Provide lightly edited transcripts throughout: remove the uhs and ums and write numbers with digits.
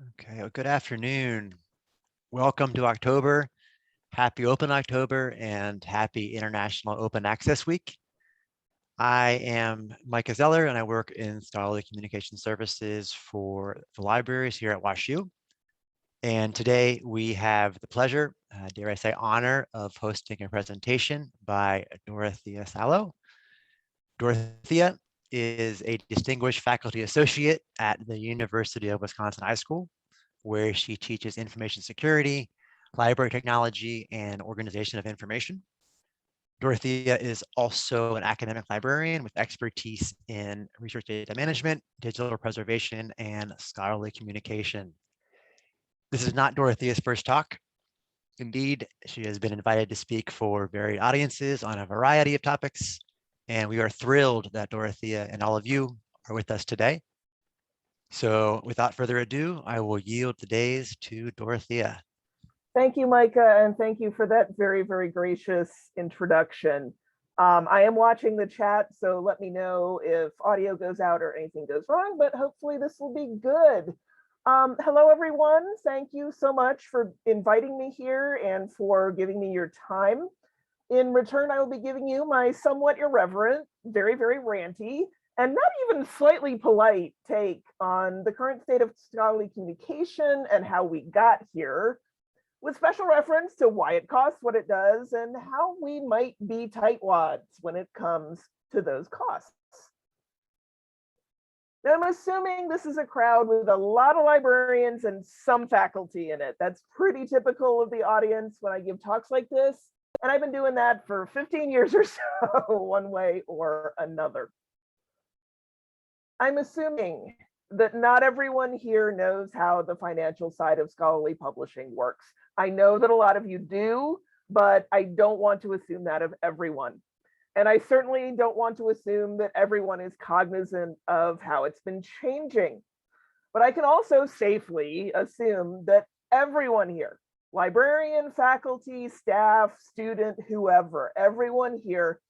Okay, well, good afternoon. Welcome to October. Happy Open October and happy International Open Access Week. I am Micah Zeller and I work in scholarly communication services for the libraries here at WashU. And today we have the pleasure, dare I say honor, of hosting a presentation by Dorothea Salo. Dorothea is a distinguished faculty associate at the University of Wisconsin iSchool, where she teaches information security, library technology, and organization of information. Dorothea is also an academic librarian with expertise in research data management, digital preservation, and scholarly communication. This is not Dorothea's first talk. Indeed, she has been invited to speak for varied audiences on a variety of topics, and we are thrilled that Dorothea and all of you are with us today. So without further ado, I will yield the days to Dorothea. Thank you, Micah, and thank you for that very, very gracious introduction. I am watching the chat, so let me know if audio goes out or anything goes wrong, but hopefully this will be good. Hello, everyone. Thank you so much for inviting me here and for giving me your time. In return, I will be giving you my somewhat irreverent, very, very ranty, and not even slightly polite take on the current state of scholarly communication and how we got here, with special reference to why it costs what it does and how we might be tightwads when it comes to those costs. Now, I'm assuming this is a crowd with a lot of librarians and some faculty in it. That's pretty typical of the audience when I give talks like this. And I've been doing that for 15 years or so, one way or another. I'm assuming that not everyone here knows how the financial side of scholarly publishing works. I know that a lot of you do, but I don't want to assume that of everyone. And I certainly don't want to assume that everyone is cognizant of how it's been changing. But I can also safely assume that everyone here, librarian, faculty, staff, student, whoever, everyone here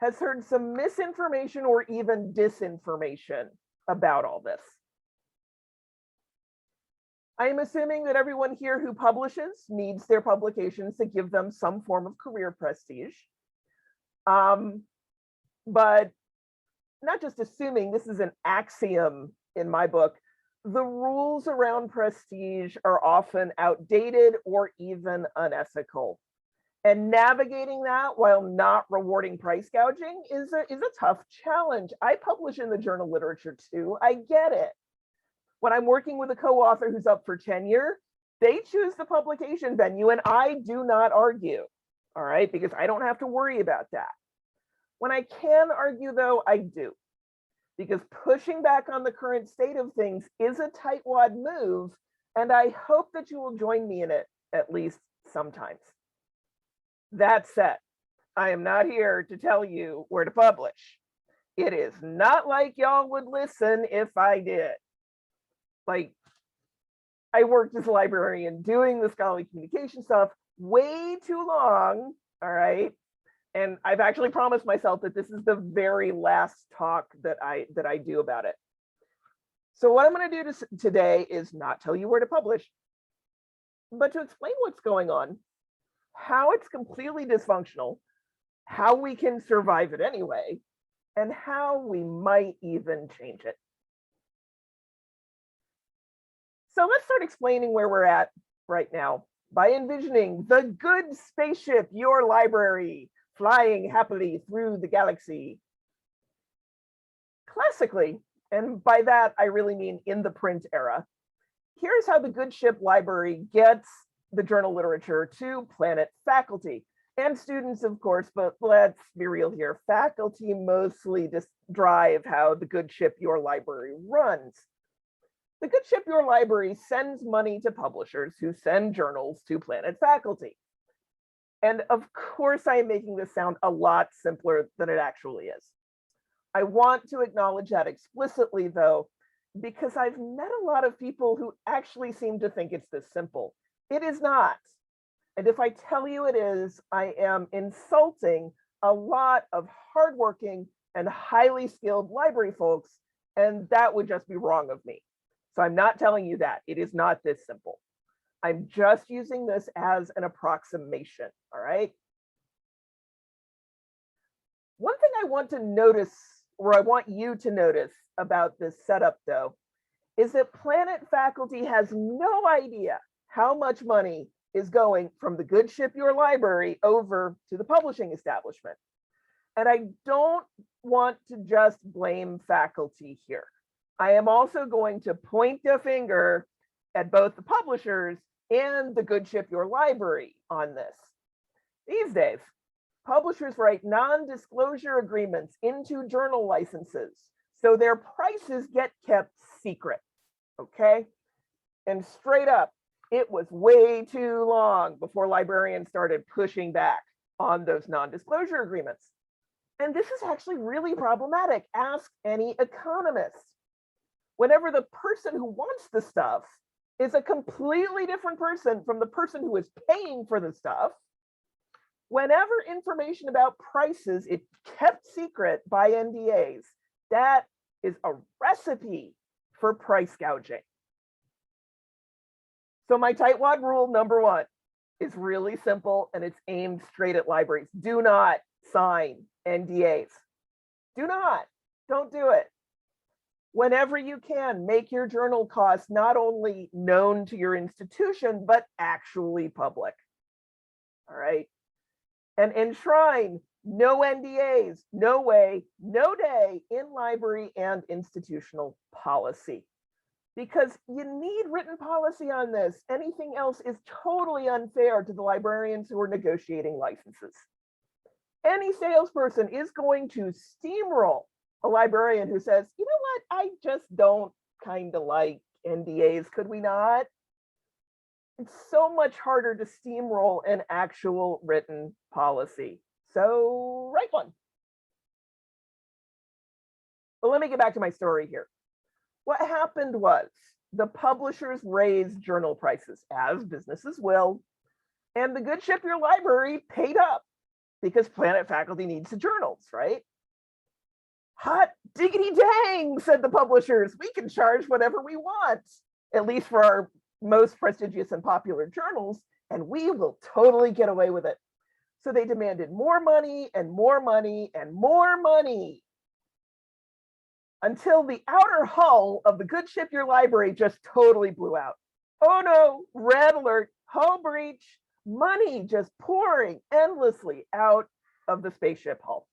has heard some misinformation or even disinformation about all this. I am assuming that everyone here who publishes needs their publications to give them some form of career prestige. But not just assuming, this is an axiom in my book. The rules around prestige are often outdated or even unethical. And navigating that while not rewarding price gouging is a tough challenge. I publish in the journal literature too, I get it. When I'm working with a co-author who's up for tenure, they choose the publication venue and I do not argue, all right? Because I don't have to worry about that. When I can argue though, I do. Because pushing back on the current state of things is a tightwad move, and I hope that you will join me in it at least sometimes. That said, I am not here to tell you where to publish. It is not like y'all would listen if I did. Like, I worked as a librarian doing the scholarly communication stuff way too long, all right? And I've actually promised myself that this is the very last talk that I do about it. So what I'm going to do today is not tell you where to publish, but to explain what's going on, how it's completely dysfunctional, how we can survive it anyway, and how we might even change it. So let's start explaining where we're at right now by envisioning the good spaceship, your library, flying happily through the galaxy. Classically, and by that I really mean in the print era, here's how the good ship library gets the journal literature to planet faculty and students, of course, but let's be real here. Faculty mostly just drive how the good ship, your library runs. The good ship, your library sends money to publishers who send journals to planet faculty. And of course, I am making this sound a lot simpler than it actually is. I want to acknowledge that explicitly, though, because I've met a lot of people who actually seem to think it's this simple. It is not. And if I tell you it is, I am insulting a lot of hardworking and highly skilled library folks, and that would just be wrong of me. So I'm not telling you that. It is not this simple. I'm just using this as an approximation, all right? One thing I want to notice, or I want you to notice about this setup though, is that Planet faculty has no idea how much money is going from the Good Ship Your Library over to the publishing establishment. And I don't want to just blame faculty here. I am also going to point the finger at both the publishers and the Good Ship Your Library on this. These days, publishers write non-disclosure agreements into journal licenses, so their prices get kept secret, okay? And straight up, it was way too long before librarians started pushing back on those non-disclosure agreements. And this is actually really problematic. Ask any economist. Whenever the person who wants the stuff is a completely different person from the person who is paying for the stuff, whenever information about prices is kept secret by NDAs, that is a recipe for price gouging. So my Tightwad rule number 1 is really simple, and it's aimed straight at libraries. Do not sign NDAs. Do not. Don't do it. Whenever you can, make your journal costs not only known to your institution, but actually public. All right. And enshrine no NDAs, no way, no day in library and institutional policy. Because you need written policy on this. Anything else is totally unfair to the librarians who are negotiating licenses. Any salesperson is going to steamroll a librarian who says, you know what, I just don't kind of like NDAs, could we not? It's so much harder to steamroll an actual written policy. So write one. But let me get back to my story here. What happened was the publishers raised journal prices, as businesses will, and the Good Ship Your Library paid up because Planet faculty needs the journals, right? Hot diggity dang, said the publishers. We can charge whatever we want, at least for our most prestigious and popular journals, and we will totally get away with it. So they demanded more money and more money and more money until the outer hull of the Good Ship Your Library just totally blew out. Oh no, red alert, hull breach, money just pouring endlessly out of the spaceship hull.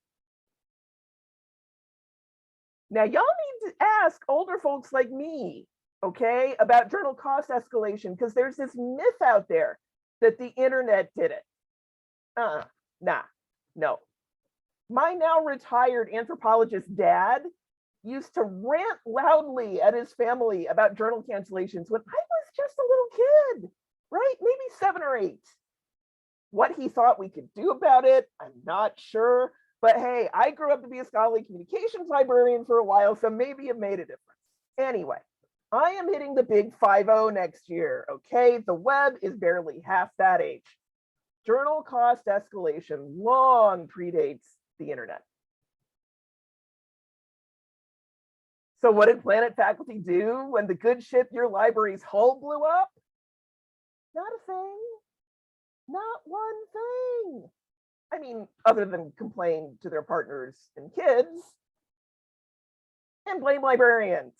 Now, y'all need to ask older folks like me, okay, about journal cost escalation, because there's this myth out there that the internet did it. Nah, no. My now retired anthropologist dad used to rant loudly at his family about journal cancellations when I was just a little kid, right? Maybe 7 or 8. What he thought we could do about it, I'm not sure. But hey, I grew up to be a scholarly communications librarian for a while, so maybe it made a difference. Anyway, I am hitting the big 5-0 next year, okay? The web is barely half that age. Journal cost escalation long predates the internet. So what did Planet faculty do when the Good Ship Your Library's hull blew up? Not a thing. Not one thing. I mean, other than complain to their partners and kids and blame librarians.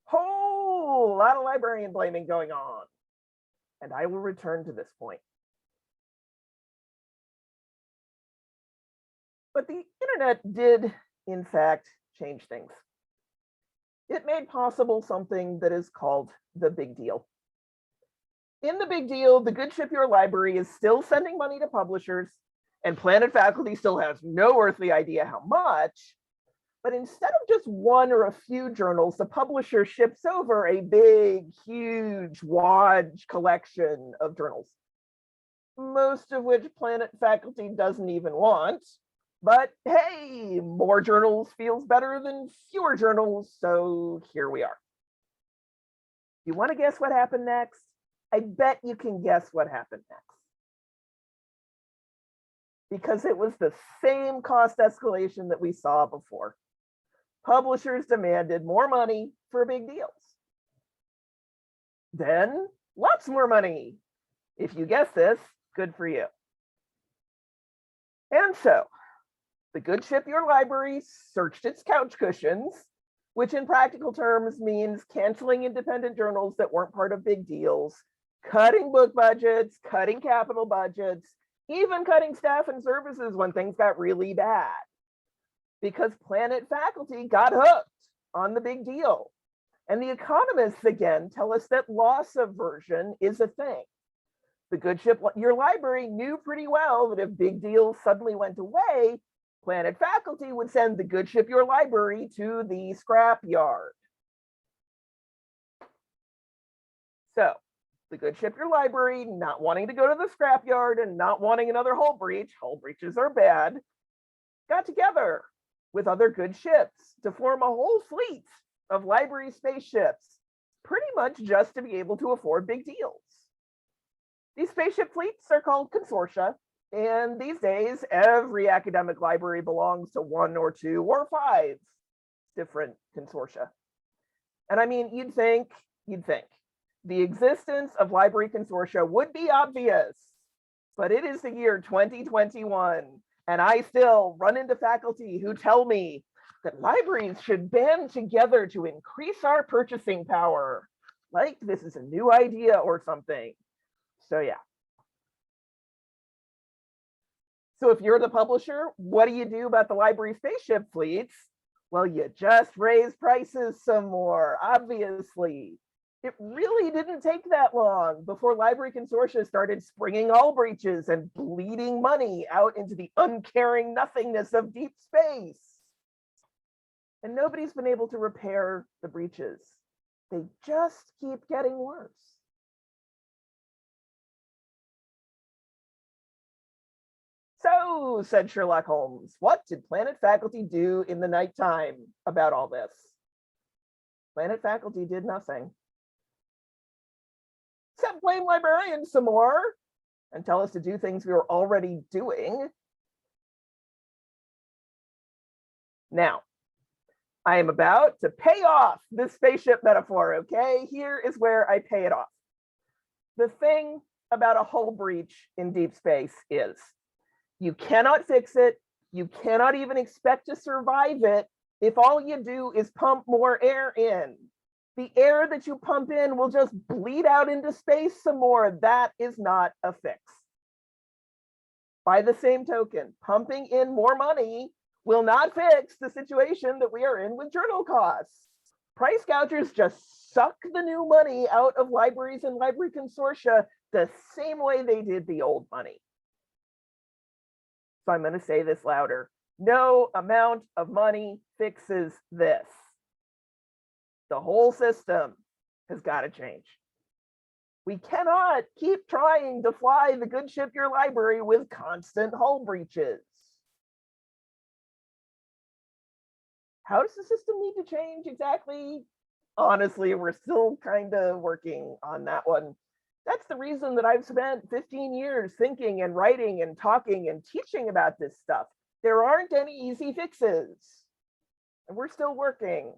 Whole lot of librarian blaming going on. And I will return to this point. But the internet did, in fact, change things. It made possible something that is called the big deal. In the big deal, the Good Ship Your Library is still sending money to publishers, and Planet faculty still has no earthly idea how much. But instead of just one or a few journals, the publisher ships over a big, huge wad collection of journals, most of which Planet faculty doesn't even want. But hey, more journals feels better than fewer journals, so here we are. You want to guess what happened next? I bet you can guess what happened next. Because it was the same cost escalation that we saw before. Publishers demanded more money for big deals. then lots more money. If you guess this, good for you. And so the good ship Your Library searched its couch cushions, which in practical terms means canceling independent journals that weren't part of big deals, cutting book budgets, cutting capital budgets, even cutting staff and services when things got really bad. Because Planet faculty got hooked on the big deal. And the economists, again, tell us that loss aversion is a thing. The good ship Your Library knew pretty well that if big deals suddenly went away, Planet faculty would send the good ship Your Library to the scrap yard. So the good ship Your Library, not wanting to go to the scrap yard and not wanting another hull breaches are bad, got together with other good ships to form a whole fleet of library spaceships, pretty much just to be able to afford big deals. These spaceship fleets are called consortia, and these days, every academic library belongs to 1 or 2 or 5 different consortia. And I mean, you'd think the existence of library consortia would be obvious, but it is the year 2021, and I still run into faculty who tell me that libraries should band together to increase our purchasing power, like this is a new idea or something. So yeah. So if you're the publisher, what do you do about the library spaceship fleets? Well, you just raise prices some more, obviously. It really didn't take that long before library consortia started springing hull breaches and bleeding money out into the uncaring nothingness of deep space. And nobody's been able to repair the breaches. They just keep getting worse. So, said Sherlock Holmes, what did Planet faculty do in the nighttime about all this? Planet faculty did nothing. Except blame librarians some more and tell us to do things we were already doing. Now, I am about to pay off this spaceship metaphor, okay? Here is where I pay it off. The thing about a hull breach in deep space is you cannot fix it. You cannot even expect to survive it if all you do is pump more air in. The air that you pump in will just bleed out into space some more. That is not a fix. By the same token, pumping in more money will not fix the situation that we are in with journal costs. Price gougers just suck the new money out of libraries and library consortia the same way they did the old money. So I'm going to say this louder. No amount of money fixes this. The whole system has got to change. We cannot keep trying to fly the good ship Your Library with constant hull breaches. How does the system need to change exactly? Honestly, we're still kind of working on that one. That's the reason that I've spent 15 years thinking and writing and talking and teaching about this stuff. There aren't any easy fixes. And we're still working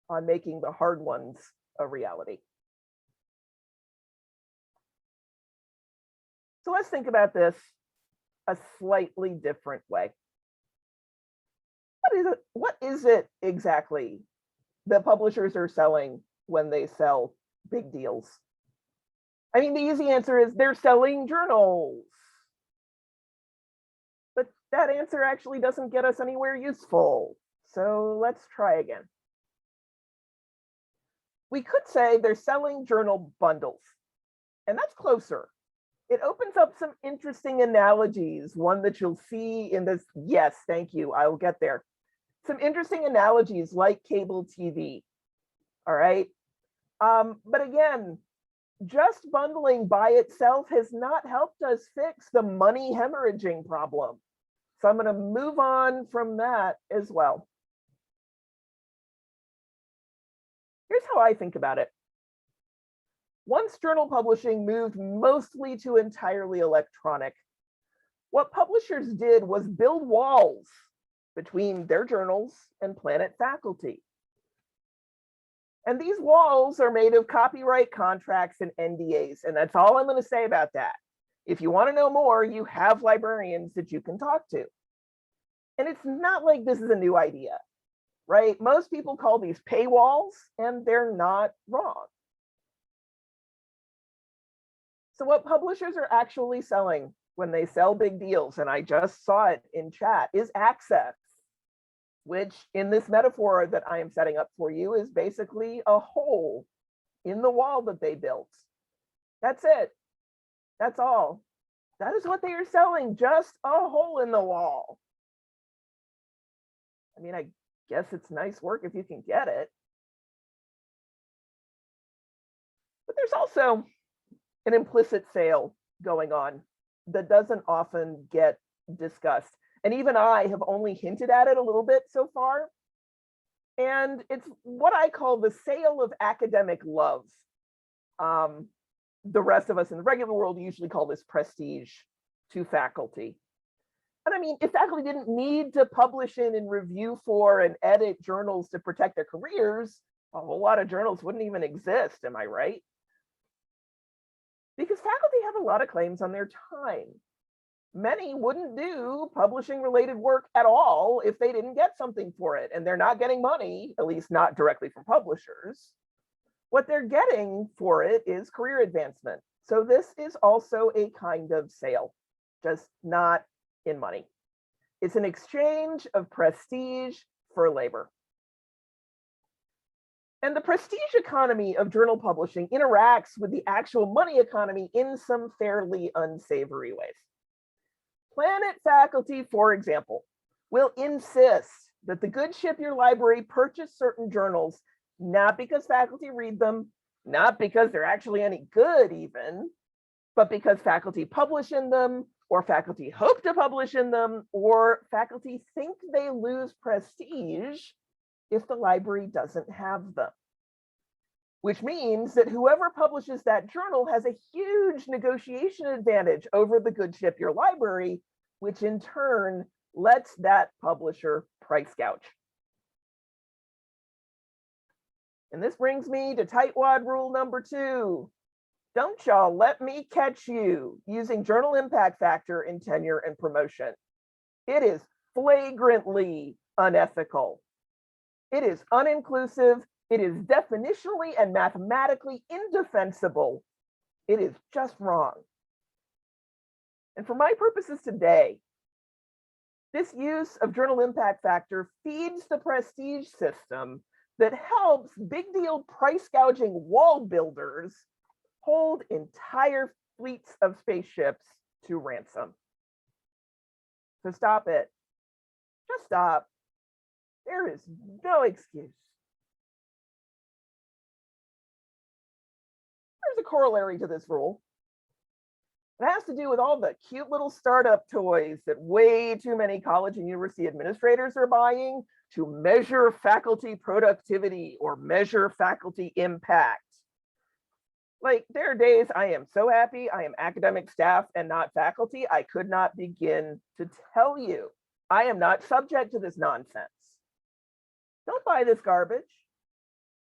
on making the hard ones a reality. So let's think about this a slightly different way. What is it exactly that publishers are selling when they sell big deals? I mean, the easy answer is they're selling journals. But that answer actually doesn't get us anywhere useful. So let's try again. We could say they're selling journal bundles, and that's closer. It opens up some interesting analogies, one that you'll see in this. Yes, thank you, I'll get there. Some interesting analogies like cable TV, all right? But again, just bundling by itself has not helped us fix the money hemorrhaging problem. So I'm gonna move on from that as well. Here's how I think about it. Once journal publishing moved mostly to entirely electronic, what publishers did was build walls between their journals and Planet faculty. And these walls are made of copyright contracts and NDAs. And that's all I'm going to say about that. If you want to know more, you have librarians that you can talk to. And it's not like this is a new idea, right? Most people call these paywalls, and they're not wrong. So what publishers are actually selling when they sell big deals, and I just saw it in chat, is access, which in this metaphor that I am setting up for you is basically a hole in the wall that they built. That's it. That's all. That is what they are selling, just a hole in the wall. I mean, I guess it's nice work if you can get it. But there's also an implicit sale going on that doesn't often get discussed. And even I have only hinted at it a little bit so far. And it's what I call the sale of academic love. The rest of us in the regular world usually call this prestige to faculty. And I mean, if faculty didn't need to publish in and review for and edit journals to protect their careers, a whole lot of journals wouldn't even exist, am I right? Because faculty have a lot of claims on their time. Many wouldn't do publishing related work at all if they didn't get something for it, and they're not getting money, at least not directly from publishers. What they're getting for it is career advancement. So this is also a kind of sale, just not in money. It's an exchange of prestige for labor. And the prestige economy of journal publishing interacts with the actual money economy in some fairly unsavory ways. Planet faculty, for example, will insist that the good ship your library purchase certain journals, not because faculty read them, not because they're actually any good even, but because faculty publish in them, or faculty hope to publish in them, or faculty think they lose prestige if the library doesn't have them. Which means that whoever publishes that journal has a huge negotiation advantage over the good ship your library, which in turn lets that publisher price gouge. And this brings me to Tightwad rule number 2. Don't y'all let me catch you using journal impact factor in tenure and promotion. It is flagrantly unethical. It is uninclusive. It is definitionally and mathematically indefensible. It is just wrong. And for my purposes today, this use of journal impact factor feeds the prestige system that helps big deal price gouging wall builders hold entire fleets of spaceships to ransom. So stop it. Just stop. There is no excuse. There's a corollary to this rule. It has to do with all the cute little startup toys that way too many college and university administrators are buying to measure faculty productivity or measure faculty impact. Like, there are days I am so happy I am academic staff and not faculty, I could not begin to tell you. I am not subject to this nonsense. Don't buy this garbage.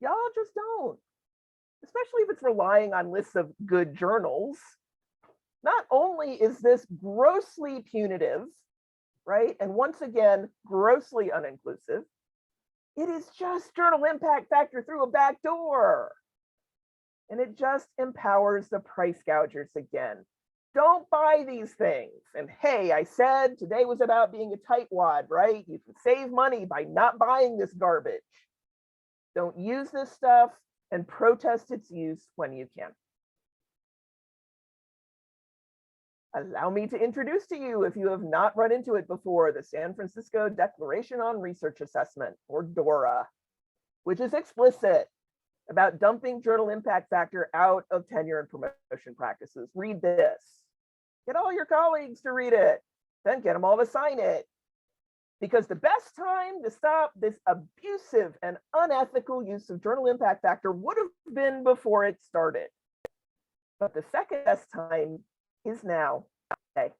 Y'all just don't. Especially if it's relying on lists of good journals. Not only is this grossly punitive, right? And once again, grossly uninclusive, it is just journal impact factor through a back door. And it just empowers the price gougers again. Don't buy these things. And hey, I said today was about being a tightwad, right? You can save money by not buying this garbage. Don't use this stuff and protest its use when you can. Allow me to introduce to you, if you have not run into it before, the San Francisco Declaration on Research Assessment, or DORA, which is explicit about dumping journal impact factor out of tenure and promotion practices. Read this. Get all your colleagues to read it, then get them all to sign it. Because the best time to stop this abusive and unethical use of journal impact factor would have been before it started. But the second best time is now. Okay.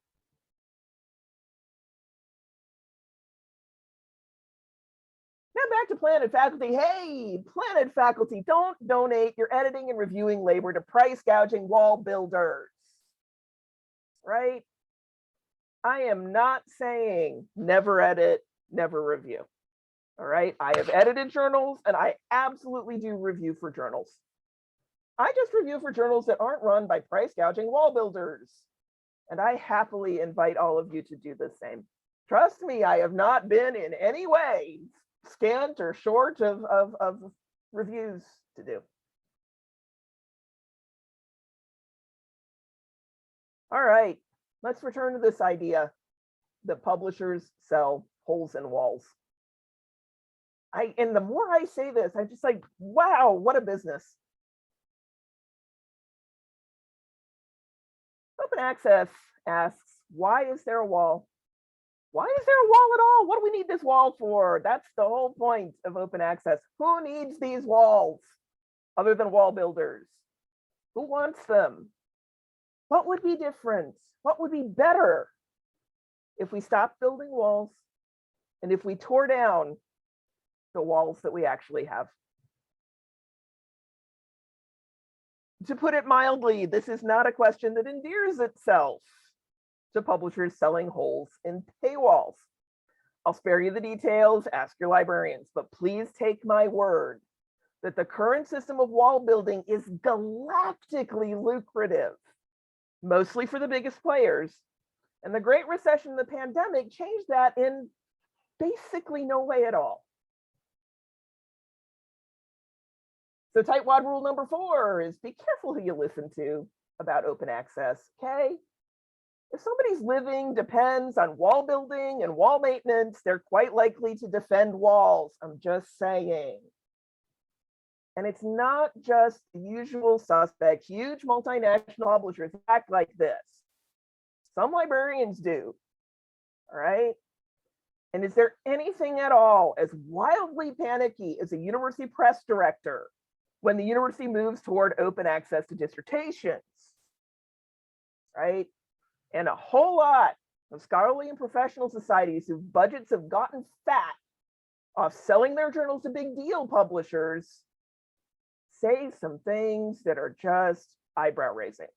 Now back to Planet faculty. Hey, Planet faculty, don't donate your editing and reviewing labor to price gouging wall builders, right? I am not saying never edit, never review. All right, I have edited journals and I absolutely do review for journals. I just review for journals that aren't run by price gouging wall builders. And I happily invite all of you to do the same. Trust me, I have not been in any way scant or short of reviews to do. All right, let's return to this idea that publishers sell holes in walls. And the more I say this, I'm just like, wow, what a business. Open Access asks, why is there a wall? Why is there a wall at all? What do we need this wall for? That's the whole point of open access. Who needs these walls other than wall builders? Who wants them? What would be different? What would be better if we stopped building walls and if we tore down the walls that we actually have? To put it mildly, this is not a question that endears itself to publishers selling holes in paywalls. I'll spare you the details, ask your librarians, but please take my word that the current system of wall building is galactically lucrative, mostly for the biggest players. And the Great Recession and the pandemic changed that in basically no way at all. So Tightwad rule number 4 is be careful who you listen to about open access, okay? If somebody's living depends on wall building and wall maintenance, they're quite likely to defend walls. I'm just saying. And it's not just the usual suspects. Huge multinational publishers act like this. Some librarians do, all right? And is there anything at all as wildly panicky as a university press director when the university moves toward open access to dissertations, right? And a whole lot of scholarly and professional societies whose budgets have gotten fat off selling their journals to big deal publishers say some things that are just eyebrow raising.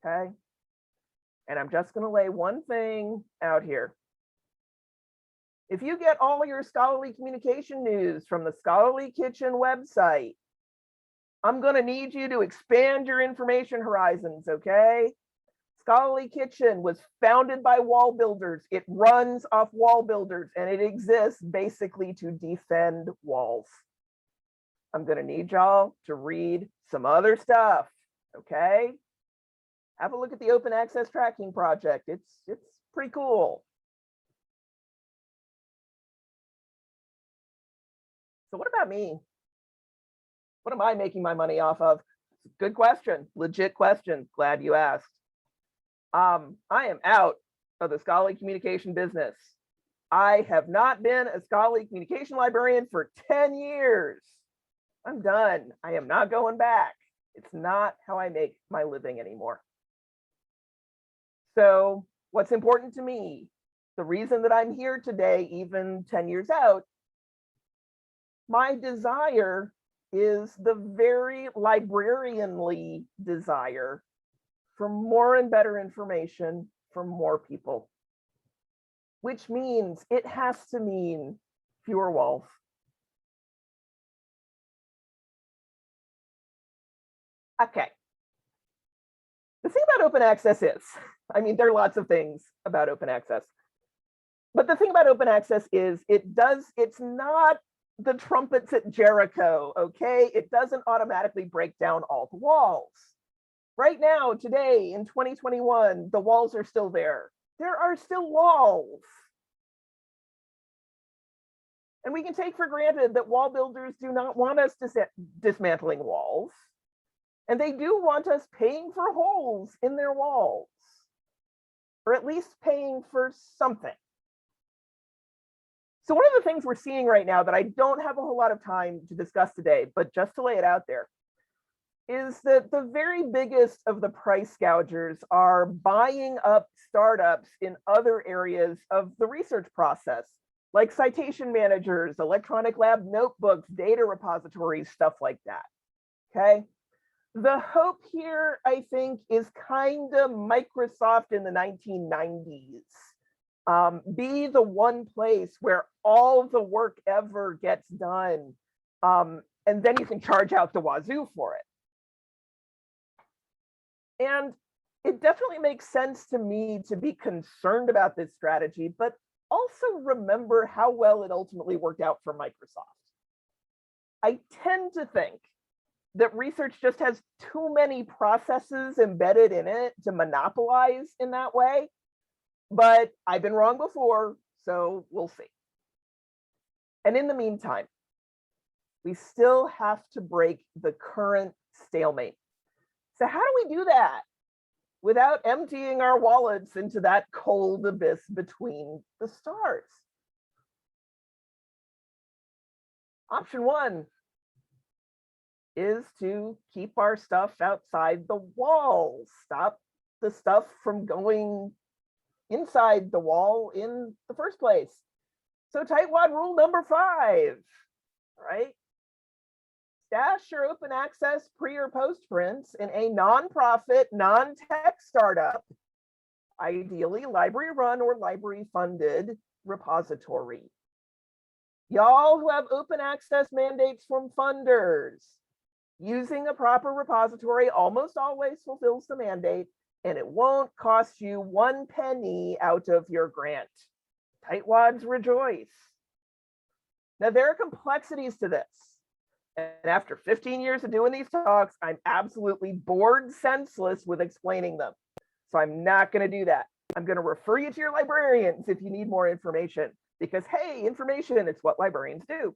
Okay. And I'm just going to lay one thing out here. If you get all your scholarly communication news from the Scholarly Kitchen website, I'm going to need you to expand your information horizons, okay? Scholarly Kitchen was founded by wall builders. It runs off wall builders and it exists basically to defend walls. I'm going to need y'all to read some other stuff, okay? Have a look at the Open Access Tracking Project. It's pretty cool. So what about me? What am I making my money off of? Good question, legit question. Glad you asked. I am out of the scholarly communication business. I have not been a scholarly communication librarian for 10 years. I'm done. I am not going back. It's not how I make my living anymore. So what's important to me? The reason that I'm here today, even 10 years out, my desire is the very librarianly desire for more and better information for more people, which means it has to mean fewer walls. Okay. The thing about open access is, I mean, there are lots of things about open access, but the thing about open access is it's not the trumpets at Jericho, okay? It doesn't automatically break down all the walls. Right now, today in 2021, the walls are still there. There are still walls. And we can take for granted that wall builders do not want us dismantling walls. And they do want us paying for holes in their walls, or at least paying for something. So one of the things we're seeing right now that I don't have a whole lot of time to discuss today, but just to lay it out there, is that the very biggest of the price gougers are buying up startups in other areas of the research process, like citation managers, electronic lab notebooks, data repositories, stuff like that. Okay. The hope here, I think, is kind of Microsoft in the 1990s. Be the one place where all the work ever gets done. And then you can charge out the wazoo for it. And it definitely makes sense to me to be concerned about this strategy, but also remember how well it ultimately worked out for Microsoft. I tend to think that research just has too many processes embedded in it to monopolize in that way. But I've been wrong before, so we'll see. And in the meantime, we still have to break the current stalemate. So how do we do that without emptying our wallets into that cold abyss between the stars? Option one is to keep our stuff outside the walls, stop the stuff from going inside the wall in the first place. So Tightwad rule number 5, right? Stash your open access pre or post prints in a nonprofit, non-tech startup, ideally library run or library funded repository. Y'all who have open access mandates from funders, using a proper repository almost always fulfills the mandate, and it won't cost you 1 penny out of your grant. Tightwads rejoice. Now, there are complexities to this. And after 15 years of doing these talks, I'm absolutely bored senseless with explaining them. So I'm not going to do that. I'm going to refer you to your librarians if you need more information, because, hey, information, it's what librarians do.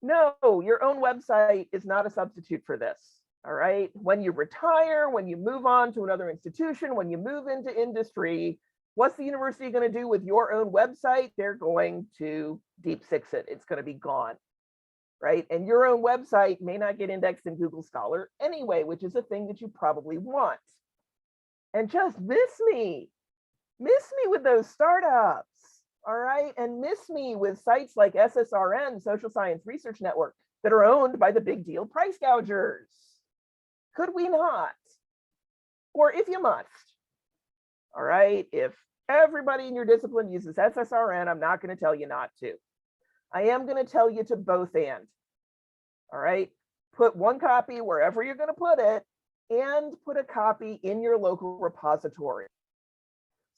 No, your own website is not a substitute for this. All right. When you retire, when you move on to another institution, when you move into industry, what's the university going to do with your own website? They're going to deep six it. It's going to be gone. Right. And your own website may not get indexed in Google Scholar anyway, which is a thing that you probably want. And just miss me with those startups. All right. And miss me with sites like SSRN, Social Science Research Network, that are owned by the big deal price gougers. Could we not? Or if you must, all right, if everybody in your discipline uses SSRN, I'm not going to tell you not to. I am going to tell you to both and. All right, put one copy wherever you're going to put it, and put a copy in your local repository.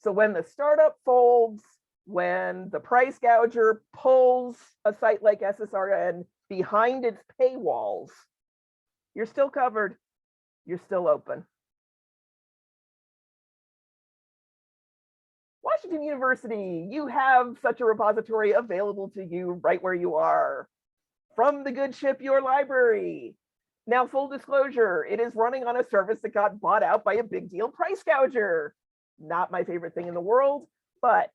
So when the startup folds, when the price gouger pulls a site like SSRN behind its paywalls, you're still covered. You're still open. Washington University, you have such a repository available to you right where you are. From the good ship, your library. Now, full disclosure, it is running on a service that got bought out by a big deal price gouger. Not my favorite thing in the world, but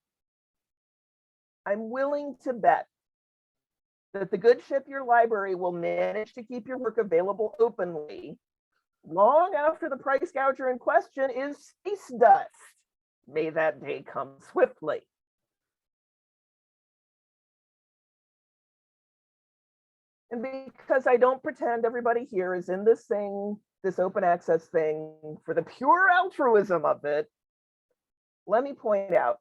I'm willing to bet that the good ship, your library, will manage to keep your work available openly long after the price gouger in question is space dust. May that day come swiftly. And because I don't pretend everybody here is in this thing, this open access thing, for the pure altruism of it, let me point out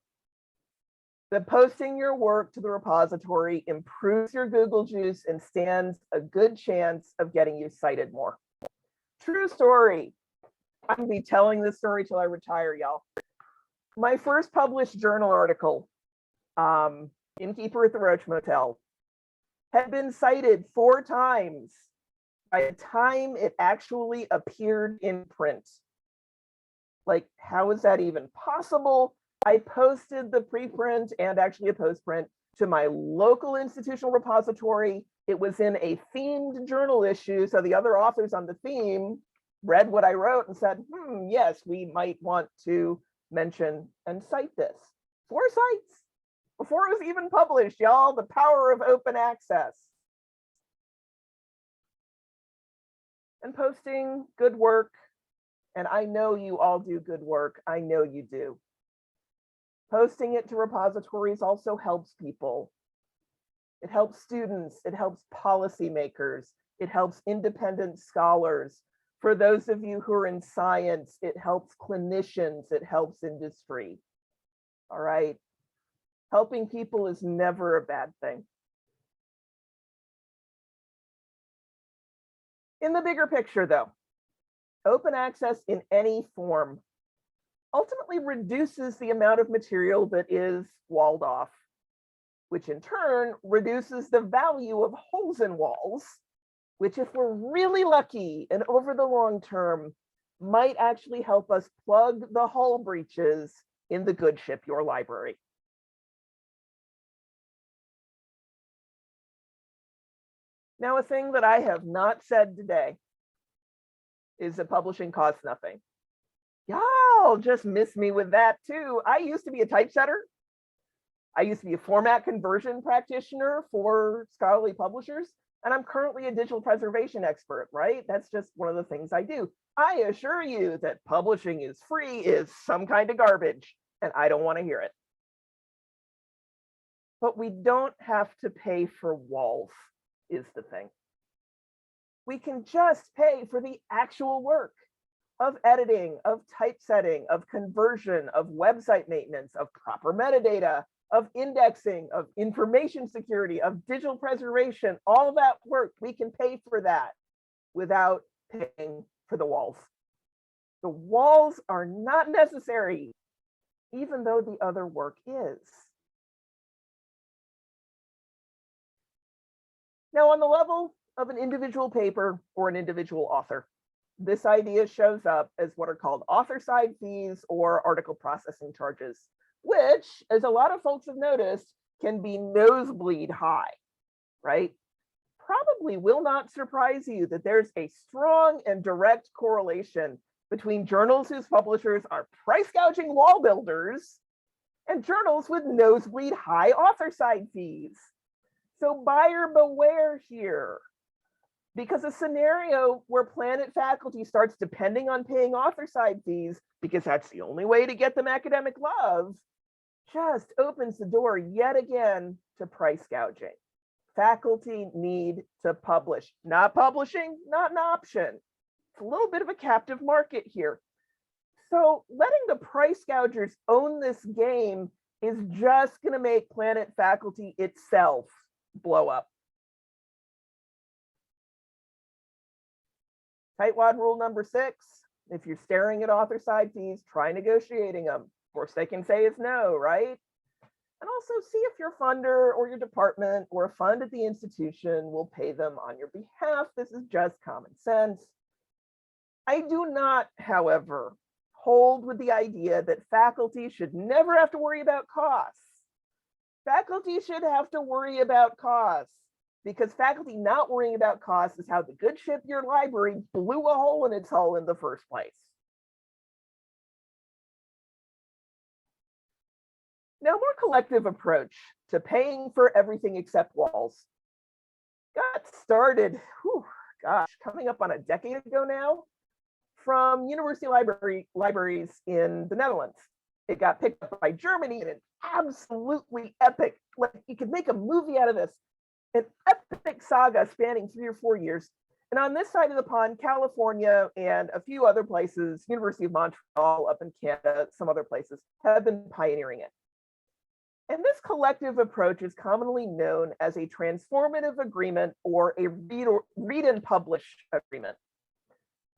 that posting your work to the repository improves your Google juice and stands a good chance of getting you cited more. True story. I'm gonna be telling this story till I retire, y'all. My first published journal article, Innkeeper at the Roach Motel, had been cited 4 times by the time it actually appeared in print. Like, how is that even possible? I posted the preprint and actually a postprint to my local institutional repository. It was in a themed journal issue, so the other authors on the theme read what I wrote and said, yes, we might want to mention and cite this. 4 sites before it was even published, y'all. The power of open access. And posting good work, and I know you all do good work. I know you do. Posting it to repositories also helps people. It helps students, it helps policymakers, it helps independent scholars. For those of you who are in science, it helps clinicians, it helps industry. All right. Helping people is never a bad thing. In the bigger picture, though, open access in any form ultimately reduces the amount of material that is walled off, which in turn reduces the value of holes in walls, which if we're really lucky and over the long term, might actually help us plug the hull breaches in the good ship, your library. Now, a thing that I have not said today is that publishing costs nothing. Y'all just miss me with that too. I used to be a typesetter. I used to be a format conversion practitioner for scholarly publishers, and I'm currently a digital preservation expert, right? That's just one of the things I do. I assure you that publishing is free is some kind of garbage, and I don't want to hear it. But we don't have to pay for walls, is the thing. We can just pay for the actual work of editing, of typesetting, of conversion, of website maintenance, of proper metadata, of indexing, of information security, of digital preservation, all that work, we can pay for that without paying for the walls. The walls are not necessary, even though the other work is. Now, on the level of an individual paper or an individual author, this idea shows up as what are called author side fees or article processing charges, which, as a lot of folks have noticed, can be nosebleed high, right? Probably will not surprise you that there's a strong and direct correlation between journals whose publishers are price gouging wall builders and journals with nosebleed high author side fees. So buyer beware here. Because a scenario where Planet faculty starts depending on paying author side fees, because that's the only way to get them academic love, just opens the door yet again to price gouging. Faculty need to publish. Not publishing, not an option. It's a little bit of a captive market here. So letting the price gougers own this game is just going to make Planet faculty itself blow up. Tightwad rule number 6, if you're staring at author side fees, try negotiating them. Of course, they can say is no, right? And also see if your funder or your department or a fund at the institution will pay them on your behalf. This is just common sense. I do not, however, hold with the idea that faculty should never have to worry about costs. Faculty should have to worry about costs, because faculty not worrying about costs is how the good ship, your library, blew a hole in its hull in the first place. Now, a more collective approach to paying for everything except walls got started, coming up on a decade ago now, from university libraries in the Netherlands. It got picked up by Germany in an absolutely epic, like you could make a movie out of this, an epic saga spanning 3 or 4 years. And on this side of the pond, California and a few other places, University of Montreal up in Canada, some other places, have been pioneering it. And this collective approach is commonly known as a transformative agreement or a read and publish agreement.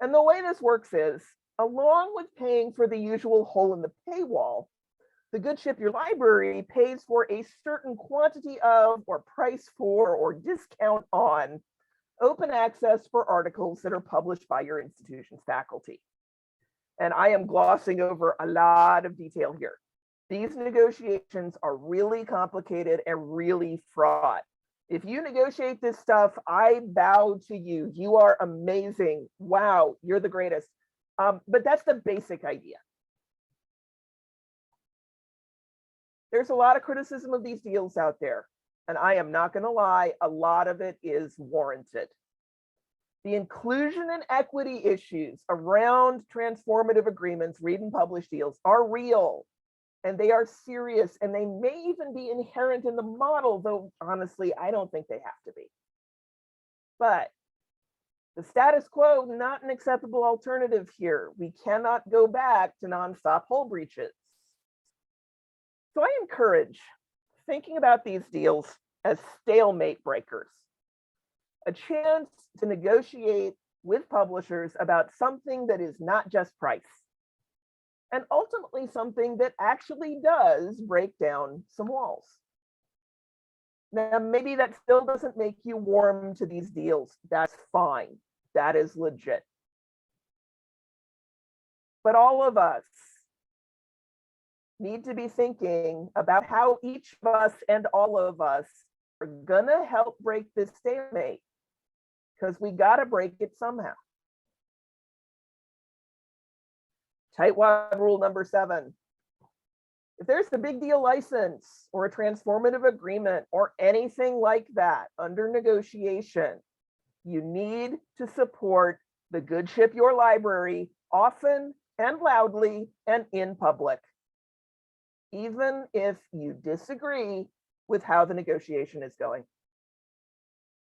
And the way this works is, along with paying for the usual hole in the paywall, the good ship, your library, pays for a certain quantity of, or price for, or discount on open access for articles that are published by your institution's faculty. And I am glossing over a lot of detail here. These negotiations are really complicated and really fraught. If you negotiate this stuff, I bow to you. You are amazing. Wow, you're the greatest. But that's the basic idea. There's a lot of criticism of these deals out there, and I am not going to lie, a lot of it is warranted. The inclusion and equity issues around transformative agreements, read and publish deals are real. and they are serious, and they may even be inherent in the model, though honestly, I don't think they have to be. But the status quo, not an acceptable alternative here. We cannot go back to nonstop hull breaches. So I encourage thinking about these deals as stalemate breakers, a chance to negotiate with publishers about something that is not just price, and ultimately something that actually does break down some walls. Now, maybe that still doesn't make you warm to these deals. That's fine. That is legit. But all of us need to be thinking about how each of us and all of us are gonna help break this stalemate, because we gotta break it somehow. Tightwad rule number 7. If there's a big deal license or a transformative agreement or anything like that under negotiation, you need to support the good ship your library often and loudly and in public, even if you disagree with how the negotiation is going.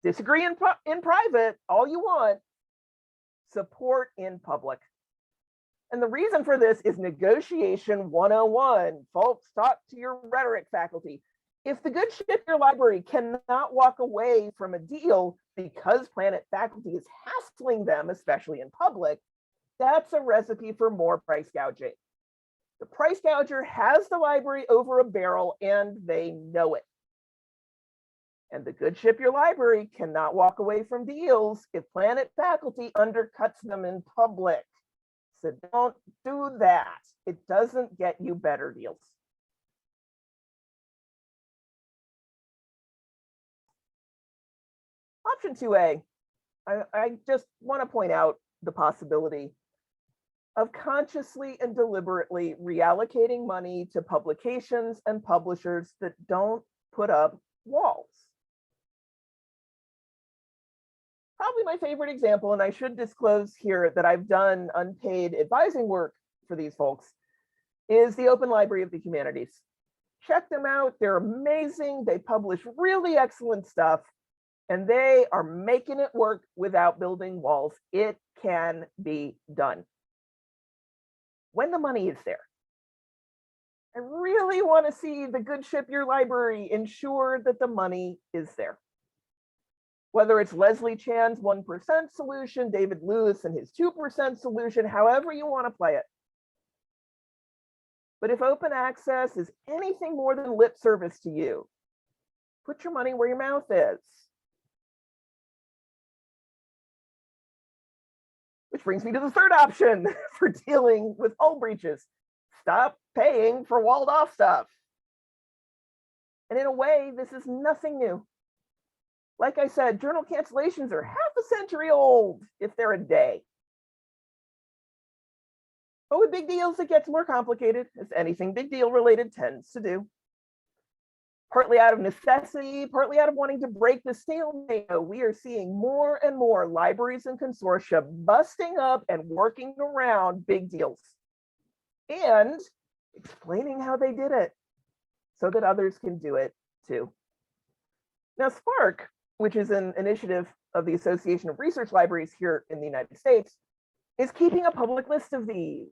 Disagree in private all you want, support in public. And the reason for this is negotiation 101. Folks, talk to your rhetoric faculty. If the good ship your library cannot walk away from a deal because Planet faculty is hassling them, especially in public, that's a recipe for more price gouging. The price gouger has the library over a barrel and they know it. And the good ship your library cannot walk away from deals if Planet faculty undercuts them in public. So don't do that. It doesn't get you better deals. Option 2A, I just want to point out the possibility of consciously and deliberately reallocating money to publications and publishers that don't put up walls. Probably my favorite example, and I should disclose here that I've done unpaid advising work for these folks, is the Open Library of the Humanities. Check them out. They're amazing. They publish really excellent stuff, and they are making it work without building walls. It can be done when the money is there. I really want to see the good ship your library ensure that the money is there. Whether it's Leslie Chan's 1% solution, David Lewis and his 2% solution, however you want to play it. But if open access is anything more than lip service to you, put your money where your mouth is. Which brings me to the third option for dealing with hull breaches. Stop paying for walled off stuff. And in a way, this is nothing new. Like I said, journal cancellations are half a century old if they're a day. But with big deals, it gets more complicated, as anything big deal related tends to do. Partly out of necessity, partly out of wanting to break the stalemate, we are seeing more and more libraries and consortia busting up and working around big deals and explaining how they did it so that others can do it too. Now, SPARC, which is an initiative of the Association of Research Libraries here in the United States, is keeping a public list of these.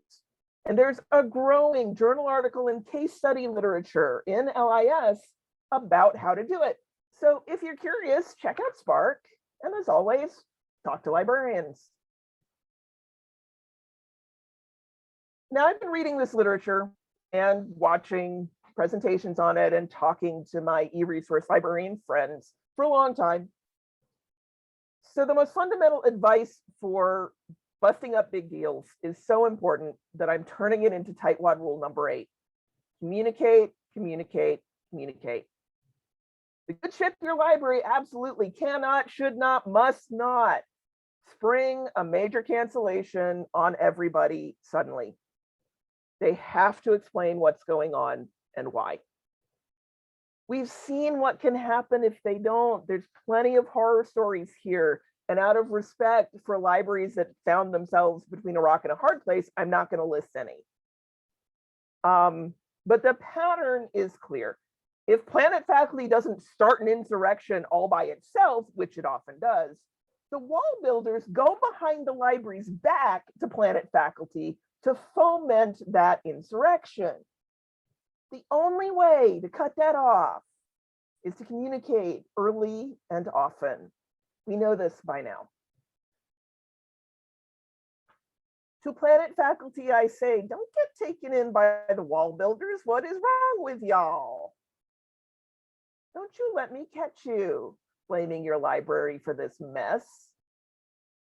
And there's a growing journal article and case study literature in LIS about how to do it. So if you're curious, check out SPARC. And as always, talk to librarians. Now, I've been reading this literature and watching presentations on it and talking to my e-resource librarian friends for a long time. So the most fundamental advice for busting up big deals is so important that I'm turning it into Tightwad rule number 8. Communicate, communicate, communicate. The good ship your library absolutely cannot, should not, must not spring a major cancellation on everybody suddenly. They have to explain what's going on and why. We've seen what can happen if they don't. There's plenty of horror stories here. And out of respect for libraries that found themselves between a rock and a hard place, I'm not going to list any. But the pattern is clear. If Planet faculty doesn't start an insurrection all by itself, which it often does, the wall builders go behind the library's back to Planet faculty to foment that insurrection. The only way to cut that off is to communicate early and often. We know this by now. To Planet faculty, I say, don't get taken in by the wall builders. What is wrong with y'all? Don't you let me catch you blaming your library for this mess.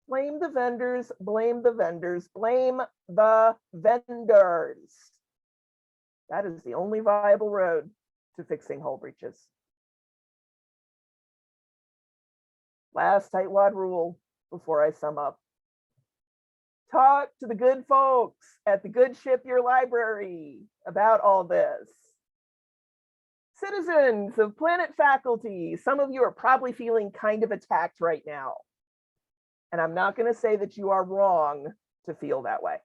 Blame the vendors, blame the vendors, blame the vendors. That is the only viable road to fixing hull breaches. Last tightwad rule before I sum up. Talk to the good folks at the Good Ship Your Library about all this. Citizens of Planet faculty, some of you are probably feeling kind of attacked right now. And I'm not going to say that you are wrong to feel that way.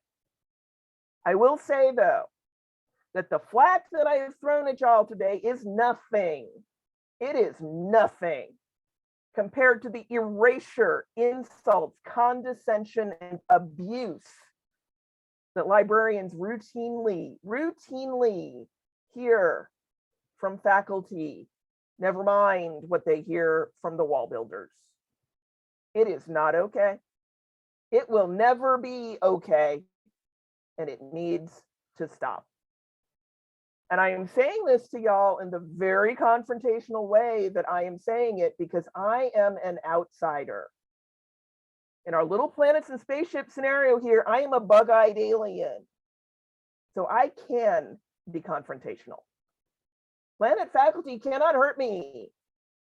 I will say, though, that the flack that I have thrown at y'all today is nothing. It is nothing compared to the erasure, insults, condescension, and abuse that librarians routinely hear from faculty, never mind what they hear from the wall builders. It is not okay. It will never be okay, and it needs to stop. And I am saying this to y'all in the very confrontational way that I am saying it because I am an outsider. In our little planets and spaceship scenario here, I am a bug-eyed alien. So I can be confrontational. Planet faculty cannot hurt me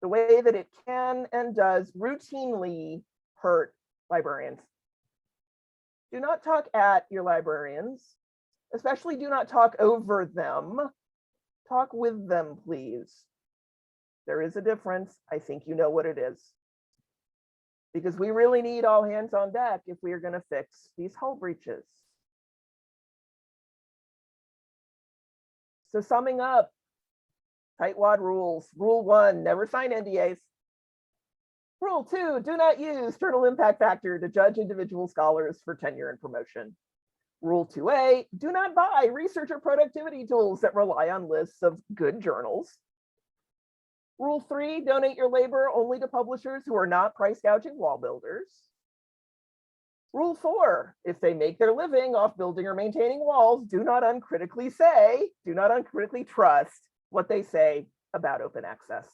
the way that it can and does routinely hurt librarians. Do not talk at your librarians. Especially do not talk over them. Talk with them, please. There is a difference. I think you know what it is. Because we really need all hands on deck if we are going to fix these hull breaches. So summing up, tightwad rules. Rule 1, never sign NDAs. Rule 2, do not use journal impact factor to judge individual scholars for tenure and promotion. Rule 2A, do not buy researcher productivity tools that rely on lists of good journals. Rule 3, donate your labor only to publishers who are not price gouging wall builders. Rule 4, if they make their living off building or maintaining walls, do not uncritically trust what they say about open access.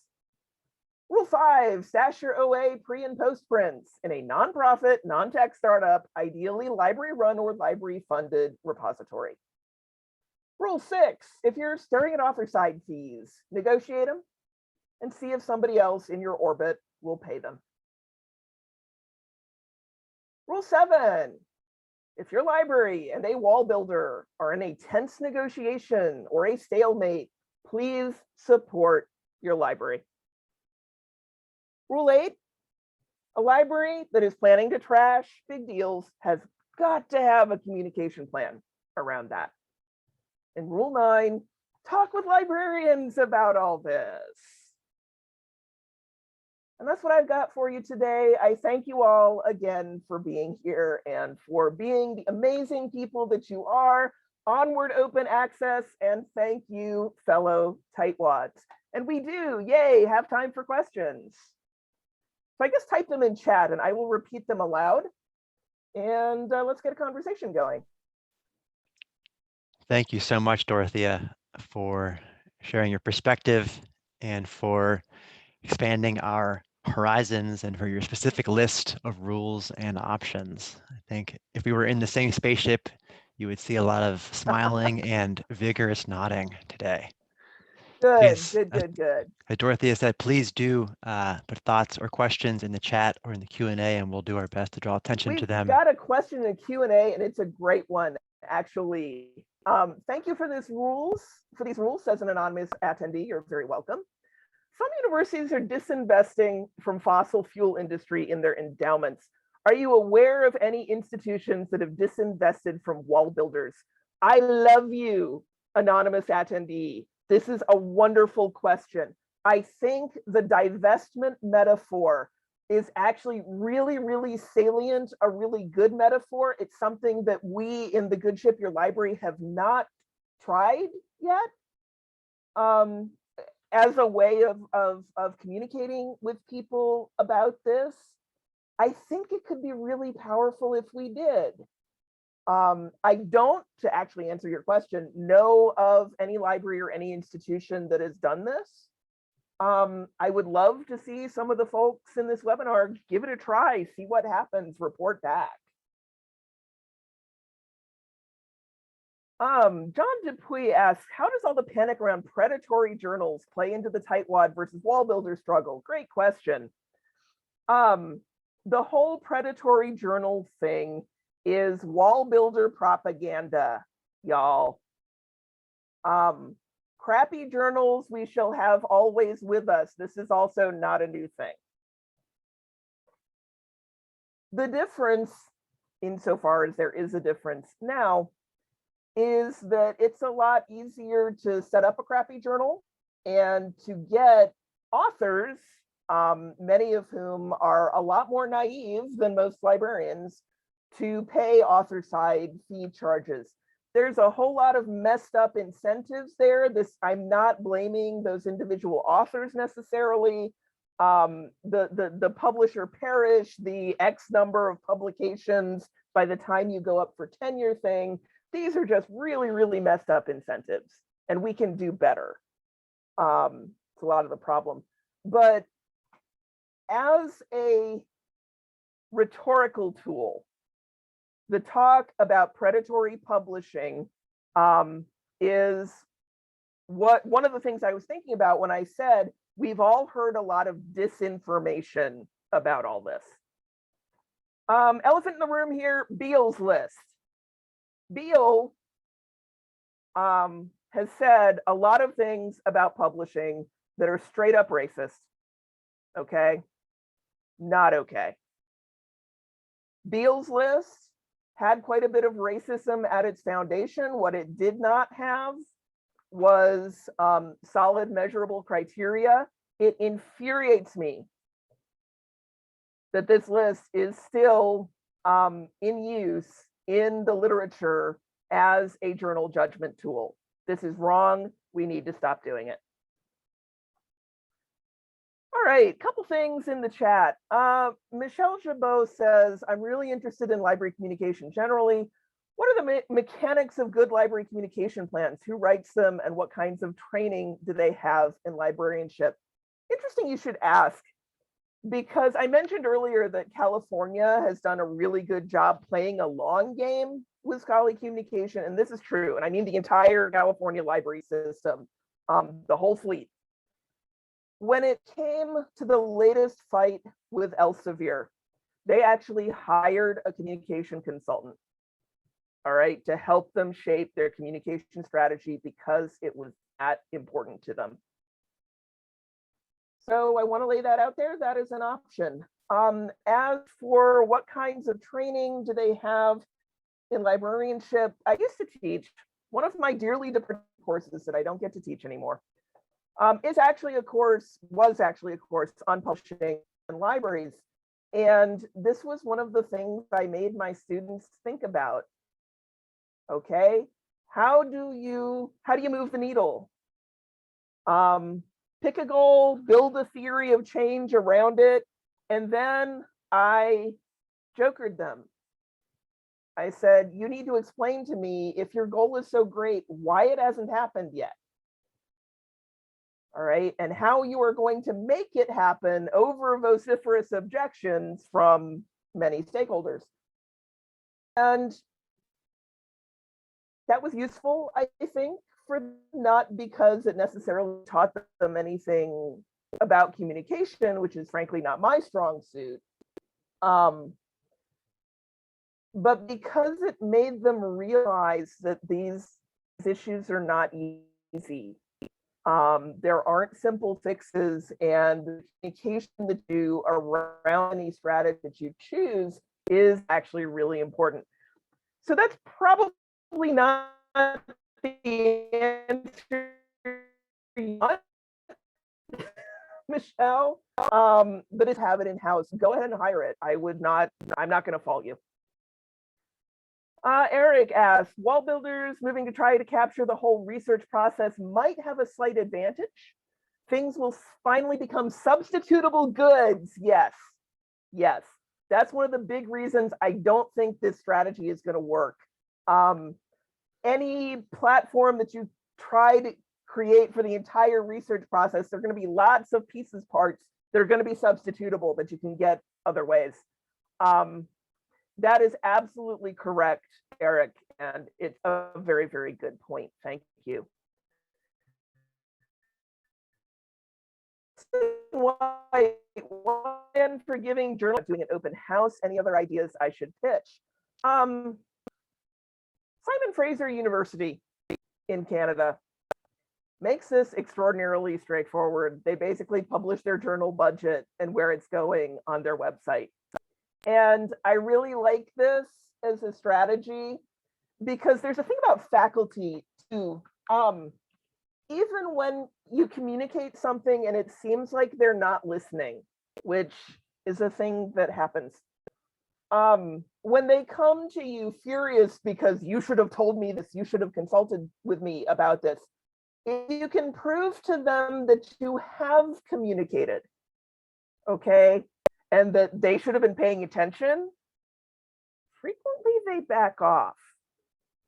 Rule 5, stash your OA pre and post prints in a nonprofit, non-tech startup, ideally library run or library funded repository. Rule 6, if you're staring at author side fees, negotiate them and see if somebody else in your orbit will pay them. Rule 7, if your library and a wall builder are in a tense negotiation or a stalemate, please support your library. Rule 8, a library that is planning to trash big deals has got to have a communication plan around that. And Rule 9, talk with librarians about all this. And that's what I've got for you today. I thank you all again for being here and for being the amazing people that you are. Onward open access, and thank you, fellow tightwads. And we do, yay, have time for questions. So I guess type them in chat and I will repeat them aloud. And let's get a conversation going. Thank you so much, Dorothea, for sharing your perspective and for expanding our horizons and for your specific list of rules and options. I think if we were in the same spaceship, you would see a lot of smiling and vigorous nodding today. Good, Please, good. as Dorothea said, please do put thoughts or questions in the chat or in the Q&A, and we'll do our best to draw attention to them. We've got a question in the Q&A, and it's a great one, actually. Thank you for these rules, says an anonymous attendee. You're very welcome. Some universities are disinvesting from fossil fuel industry in their endowments. Are you aware of any institutions that have disinvested from wall builders? I love you Anonymous attendee, this is a wonderful question. I think the divestment metaphor is actually really, really salient, a really good metaphor. It's something that we in the Good Ship Your Library have not tried yet as a way of communicating with people about this. I think it could be really powerful if we did. I don't, to actually answer your question, know of any library or any institution that has done this. I would love to see some of the folks in this webinar give it a try, see what happens, report back. John Dupuy asks, how does all the panic around predatory journals play into the tightwad versus wall builder struggle? Great question. The whole predatory journal thing is wall builder propaganda, y'all. Crappy journals we shall have always with us. This is also not a new thing. The difference, insofar as there is a difference now, is that it's a lot easier to set up a crappy journal and to get authors, many of whom are a lot more naive than most librarians, to pay author side fee charges. There's a whole lot of messed up incentives there. I'm not blaming those individual authors necessarily. The publisher perish, the X number of publications by the time you go up for tenure thing. These are just really, really messed up incentives, and we can do better. It's a lot of the problem. But as a rhetorical tool, the talk about predatory publishing is one of the things I was thinking about when I said we've all heard a lot of disinformation about all this. Elephant in the room here, Beale's list. Beale has said a lot of things about publishing that are straight up racist. Okay, not okay. Beale's list had quite a bit of racism at its foundation. What it did not have was solid measurable criteria. It infuriates me that this list is still in use in the literature as a journal judgment tool. This is wrong. We need to stop doing it. All right, couple things in the chat. Michelle Jabot says, I'm really interested in library communication generally. What are the mechanics of good library communication plans? Who writes them and what kinds of training do they have in librarianship? Interesting you should ask, because I mentioned earlier that California has done a really good job playing a long game with scholarly communication, and this is true. And I mean the entire California library system, the whole fleet. When it came to the latest fight with Elsevier, they actually hired a communication consultant, all right, to help them shape their communication strategy because it was that important to them. So I want to lay that out there. That is an option. As for what kinds of training do they have in librarianship, I used to teach one of my dearly departed courses that I don't get to teach anymore. Was actually a course on publishing and libraries. And this was one of the things I made my students think about. Okay, how do you move the needle? Pick a goal, build a theory of change around it. And then I jokered them. I said, you need to explain to me, if your goal is so great, why it hasn't happened yet. All right, and how you are going to make it happen over vociferous objections from many stakeholders. And that was useful, I think, for not because it necessarily taught them anything about communication, which is frankly not my strong suit, but because it made them realize that these issues are not easy. There aren't simple fixes, and the communication that you around any strategy that you choose is actually really important. So that's probably not the answer you want, Michelle, but if you have it in-house, go ahead and hire it. I'm not going to fault you. Eric asks, wall builders moving to try to capture the whole research process might have a slight advantage. Things will finally become substitutable goods. Yes, yes. That's one of the big reasons I don't think this strategy is going to work. Any platform that you try to create for the entire research process, there are going to be lots of pieces, parts that are going to be substitutable that you can get other ways. That is absolutely correct, Eric, and it's a very, very good point. Thank you. Why for giving journal doing an open house? Any other ideas I should pitch? Simon Fraser University in Canada makes this extraordinarily straightforward. They basically publish their journal budget and where it's going on their website. And I really like this as a strategy because there's a thing about faculty too. Even when you communicate something and it seems like they're not listening, which is a thing that happens. When they come to you furious because you should have told me this, you should have consulted with me about this, if you can prove to them that you have communicated, okay, and that they should have been paying attention, frequently they back off,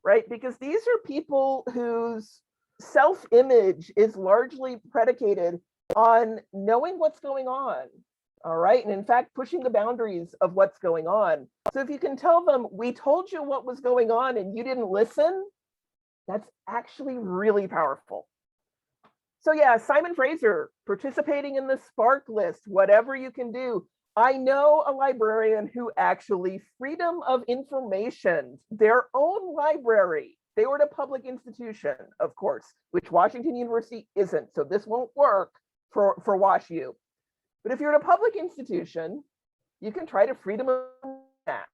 right? Because these are people whose self-image is largely predicated on knowing what's going on, all right? And in fact, pushing the boundaries of what's going on. So if you can tell them, we told you what was going on and you didn't listen, that's actually really powerful. So yeah, Simon Fraser, participating in the Spark list, whatever you can do. I know a librarian who actually freedom of information, their own library. They were at a public institution, of course, which Washington University isn't. So this won't work for WashU. But if you're at a public institution, you can try to freedom of act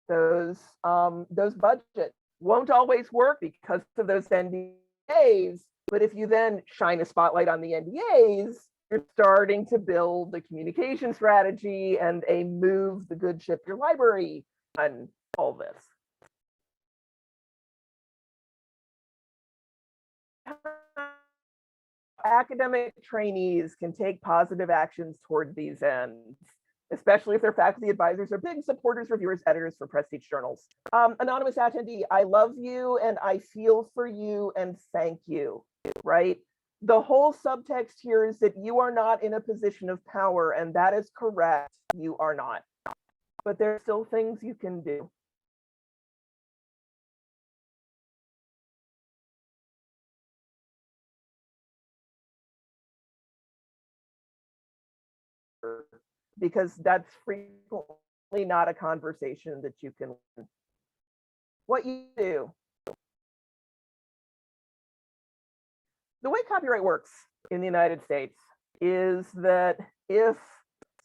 those budgets. Won't always work because of those NDAs. But if you then shine a spotlight on the NDAs, you're starting to build the communication strategy and a move the good ship your library on all this. Academic trainees can take positive actions toward these ends, especially if their faculty advisors are big supporters, reviewers, editors for prestige journals. Anonymous attendee, I love you and I feel for you and thank you, right? The whole subtext here is that you are not in a position of power, and that is correct, you are not. But there are still things you can do. Because that's frequently not a conversation that you can win. What you do. The way copyright works in the United States is that if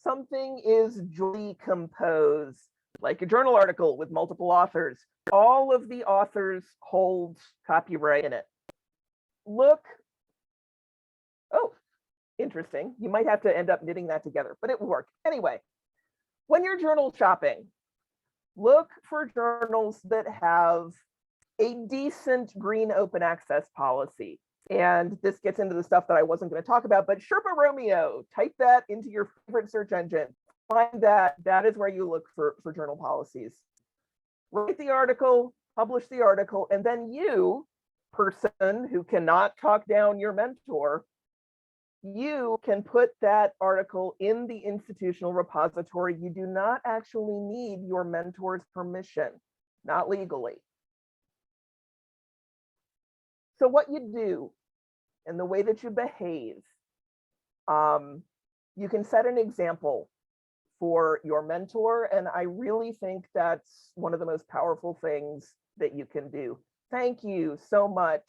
something is jointly composed, like a journal article with multiple authors, all of the authors hold copyright in it. Look, oh, interesting. You might have to end up knitting that together, but it will work. Anyway, when you're journal shopping, look for journals that have a decent green open access policy. And this gets into the stuff that I wasn't going to talk about, but Sherpa Romeo, type that into your favorite search engine. Find that. That is where you look for journal policies. Write the article, publish the article, and then you, person who cannot talk down your mentor, you can put that article in the institutional repository. You do not actually need your mentor's permission, not legally. So what you do and the way that you behave, you can set an example for your mentor. And I really think that's one of the most powerful things that you can do. Thank you so much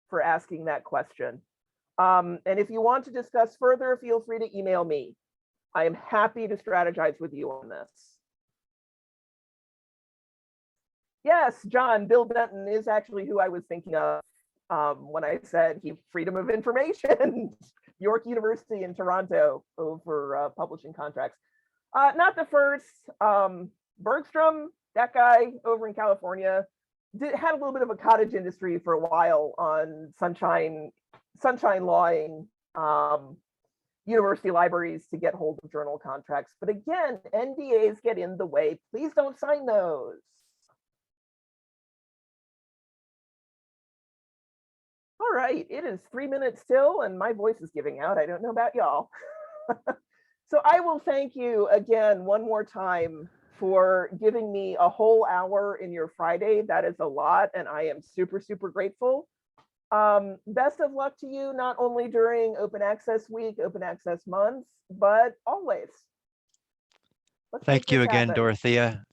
for asking that question. And if you want to discuss further, feel free to email me. I am happy to strategize with you on this. Yes, John, Bill Benton is actually who I was thinking of. when I said freedom of information, York University in Toronto over publishing contracts. Not the first. Bergstrom, that guy over in California, had a little bit of a cottage industry for a while on sunshine lawing university libraries to get hold of journal contracts. But again, NDAs get in the way. Please don't sign those. All right, it is 3 minutes still, and my voice is giving out. I don't know about y'all. So I will thank you again one more time for giving me a whole hour in your Friday. That is a lot, and I am super, super grateful. Best of luck to you, not only during Open Access Week, Open Access Month, but always. Thank you again, Dorothea.